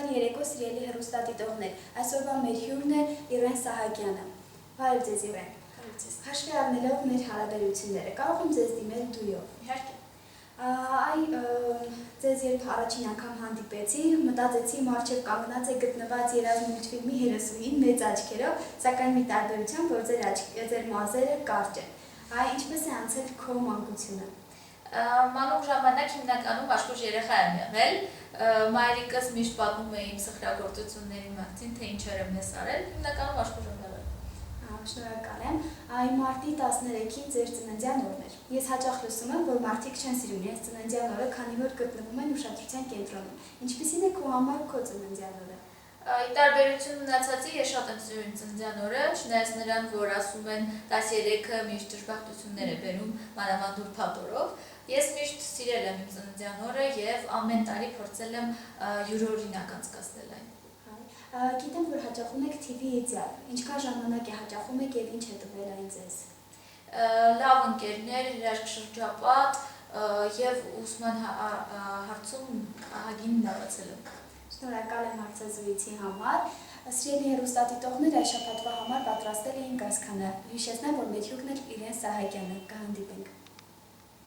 Բարի երեկո սիրելի հեռուստադիտողներ, այսօրվա մեր հյուրն է Իրեն Սահակյանը։ Բարև ձեզ Իրեն։ Հաշվի առնելով մեր հարաբերությունները, կարող եմ ձեզ դիմել դույով։ Իհարկե։ Ձեզ երբ առաջին անգամ հանդիպեցի, մտածեցի մառչև կանգնած է գտնված երազմուլտֆիլմի հերոսուհին մեծ աչքերով, սակայն մի տարբերությամբ, որ ձեր մազերը կարճ են։ Ինչպես է անցել քո մանկությունը։ Մանուկ ժամանակ հիմնականում աշխույժ երեխա եմ եղել, մայրիկս միշտ պատմում է իմ սխրագործությունների մասին, թե ինչեր եմ ես արել, հիմնականում աշխույժ եմ եղել։ Շնորհակալ եմ։ Մարտի 13-ին ձեր ծննդյան օրն էր։ Ես հաճախ լսում եմ, որ մարդիկ չեն սիրում իրենց ծննդյան օրը, քանի որ գտնվում են ուշադրության կենտրոնում։ Ինչպիսին է քո համար քո ծննդյան օրը։ Ի տարբերություն մնացածի, ես շատ եմ սիրում ծննդյան օրը, չնայած նրան, որ ասում են 13-ը միշտ դժբախտություններ է բերում մանավանդ ուրբաթ օրով, ես միշտ սիրել եմ իմ ծննդյան օրը և ամեն տարի փորձել եմ յուրօրինակ անցկացնել այն։ Գիտեմ, որ հաճախում եք TV իդեալ, ինչքան ժամանակ է հաճախում եք և ինչ է տվել այն ձեզ։ Լավ ընկերներ, հրաշքշրջապատ և ուսման հարցում ահագին լավացել եմ։ Շնորհակալ եմ հարցազրույցի համար։ Սիրելի հեռուստադիտողներ, այս շաբաթվա համար պատրաստել էինք այսքանը։ Հիշեցնեմ, որ մեր հյուրն էր Իրեն Սահակյանը։ Կհանդիպենք։